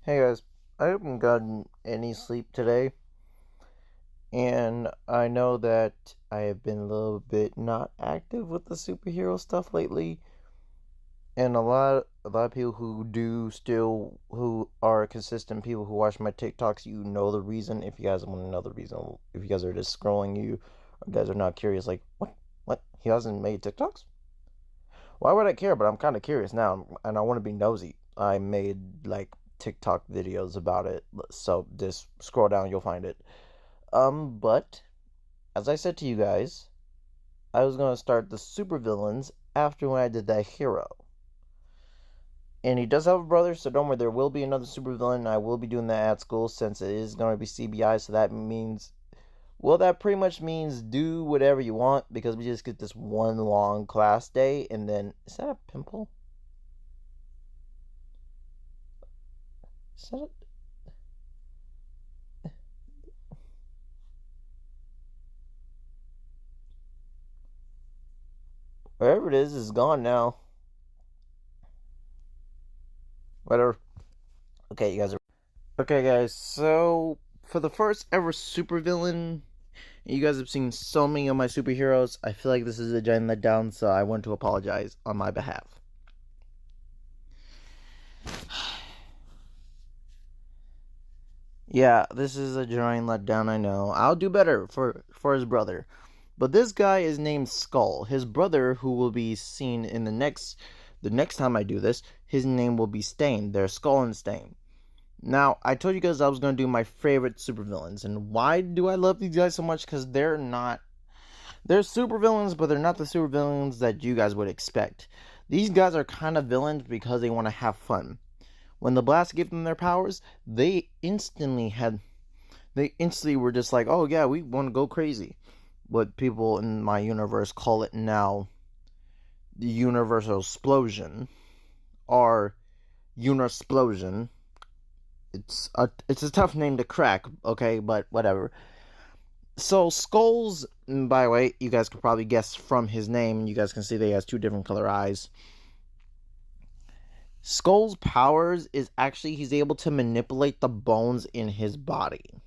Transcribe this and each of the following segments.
Hey guys, I haven't gotten any sleep today, and I know that I have been a little bit not active with the superhero stuff lately, and a lot of people who are consistent people who watch my TikToks, you know the reason. If you guys want to know the reason, if you guys are just scrolling, or guys are not curious, like what he hasn't made TikToks? Why would I care? But I'm kind of curious now, and I want to be nosy. I made like TikTok videos about it, so just scroll down, you'll find it. But as I said to you guys, I was gonna start the supervillains after when I did that hero. And he does have a brother, so don't worry, there will be another supervillain. I will be doing that at school since it is gonna be CBI, so that means that pretty much means do whatever you want because we just get this one long class day and then is that a pimple? Is that a wherever it is gone now. Whatever. Okay, you guys are okay, guys. So for the first ever supervillain, you guys have seen so many of my superheroes. I feel like this is a giant letdown, so I want to apologize on my behalf. Yeah, this is a giant letdown. I know. I'll do better for his brother, but this guy is named Skull. His brother, who will be seen in the next time I do this, his name will be Stain. They're Skull and Stain. Now, I told you guys I was going to do my favorite supervillains, and why do I love these guys so much? Because they're supervillains, but they're not the supervillains that you guys would expect. These guys are kind of villains because they want to have fun. When the Blast gave them their powers, they instantly were just like, oh yeah, we want to go crazy. What people in my universe call it now, the Universal Explosion, or Unisplosion. It's a tough name to crack, okay, but whatever. So Skulls, by the way, you guys could probably guess from his name. You guys can see that he has two different color eyes. Skull's powers is actually he's able to manipulate the bones in his body.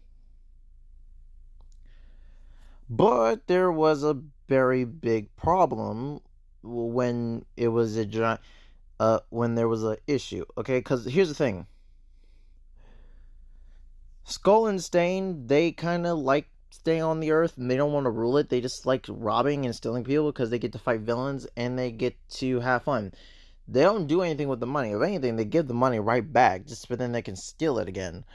But there was a very big problem when it was when there was a issue. Okay, because here's the thing: Skull and Stain, they kind of like staying on the earth and they don't want to rule it. They just like robbing and stealing people because they get to fight villains and they get to have fun. They don't do anything with the money. If anything, they give the money right back just so then they can steal it again.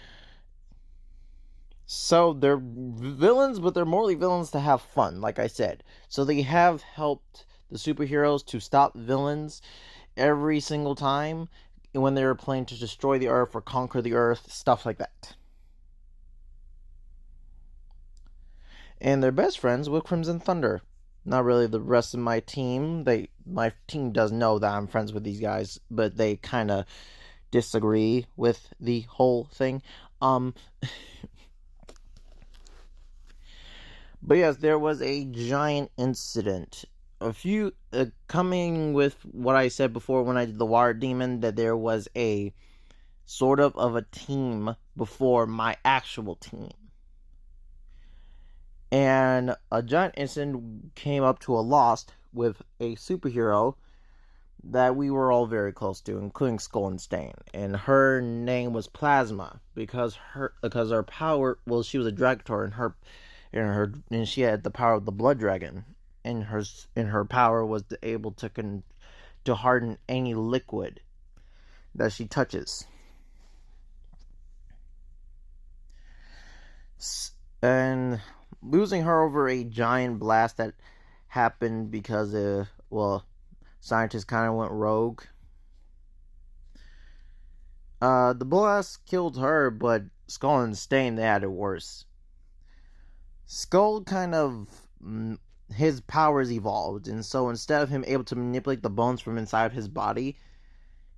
So they're villains, but they're morally villains to have fun, like I said. So they have helped the superheroes to stop villains every single time when they were planning to destroy the earth or conquer the earth, stuff like that. And they're best friends with Crimson Thunder. Not really the rest of my team. My team does know that I'm friends with these guys, but they kind of disagree with the whole thing. Um but yes, there was a giant incident. A few coming with what I said before when I did the Water Demon, that there was a sort of a team before my actual team. And a giant incident came up to a lost with a superhero that we were all very close to, including Skull and Stain. And her name was Plasma because her power. Well, she was a Dragator, and she had the power of the Blood Dragon. And her power was able to harden any liquid that she touches. And losing her over a giant blast that happened because scientists kind of went rogue. The blast killed her, but Skull and Stain, they had it worse. Skull kind of his powers evolved, and so instead of him able to manipulate the bones from inside his body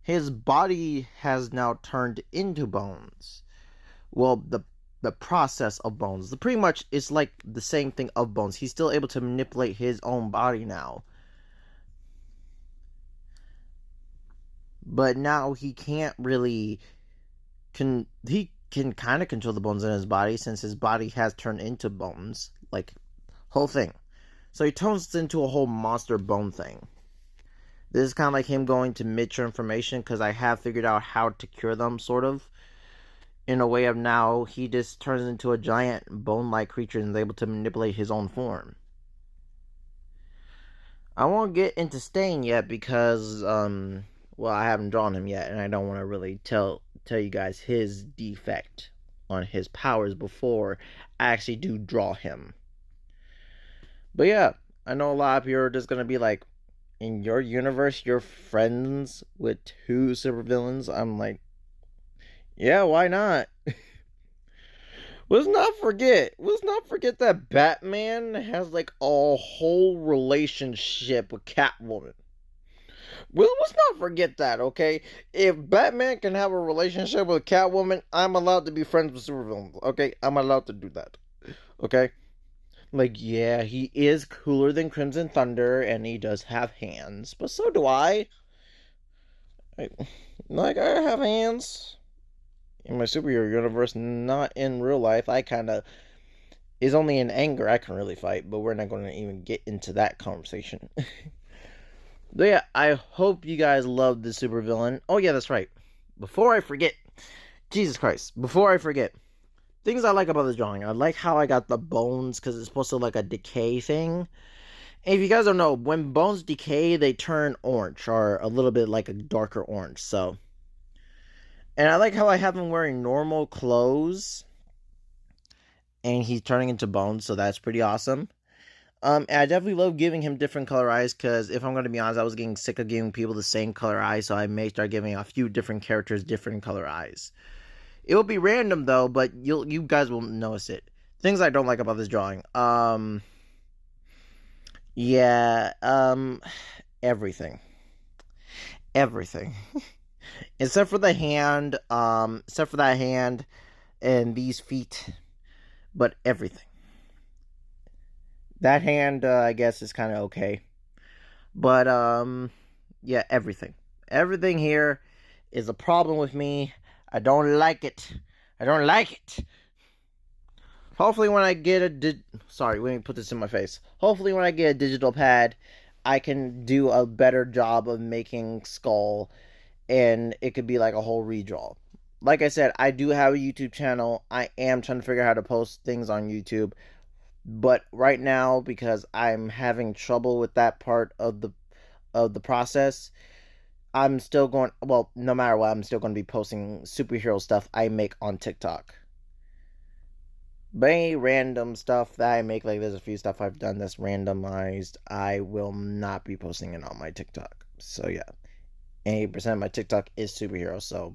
has now turned into bones. Well, the process of bones. Pretty much it's like the same thing of bones. He's still able to manipulate his own body now. But now he can't really can kind of control the bones in his body since his body has turned into bones, like whole thing. So he turns into a whole monster bone thing. This is kind of like him going to mid-transformation because I have figured out how to cure them, sort of. In a way of now, he just turns into a giant bone-like creature and is able to manipulate his own form. I won't get into Stain yet because, well, I haven't drawn him yet, and I don't want to really tell you guys his defect on his powers before I actually do draw him. But yeah, I know a lot of you are just gonna be like, in your universe, you're friends with 2 supervillains. I'm like, yeah, why not? Let's not forget that Batman has like a whole relationship with Catwoman. Well, let's not forget that, okay? If Batman can have a relationship with Catwoman, I'm allowed to be friends with supervillains, okay? I'm allowed to do that, okay? Like, yeah, he is cooler than Crimson Thunder, and he does have hands, but so do I. Like, I have hands in my superhero universe, not in real life. I kind of is only in anger I can really fight, but we're not going to even get into that conversation. But yeah, I hope you guys loved the supervillain. Oh yeah, that's right. Before I forget, Jesus Christ, before I forget, things I like about this drawing. I like how I got the bones because it's supposed to like a decay thing. And if you guys don't know, when bones decay, they turn orange or a little bit like a darker orange. So, and I like how I have him wearing normal clothes and he's turning into bones, so that's pretty awesome. And I definitely love giving him different color eyes because if I'm going to be honest, I was getting sick of giving people the same color eyes, so I may start giving a few different characters different color eyes. It will be random though, but you guys will notice it. Things I don't like about this drawing. Yeah, everything. Everything. Except for the hand, except for that hand and these feet, but everything. That hand, I guess, is kind of okay. But, yeah, everything. Everything here is a problem with me. I don't like it. I don't like it. Hopefully when I get sorry, let me put this in my face. Hopefully when I get a digital pad, I can do a better job of making Skull, and it could be like a whole redraw. Like I said, I do have a YouTube channel. I am trying to figure out how to post things on YouTube. But right now, because I'm having trouble with that part of the process, I'm still going, well, no matter what, I'm still going to be posting superhero stuff I make on TikTok. But any random stuff that I make, like there's a few stuff I've done that's randomized, I will not be posting it on my TikTok. So yeah, 80% of my TikTok is superhero, so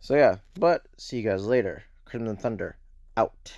yeah. But see you guys later. Crimson Thunder out.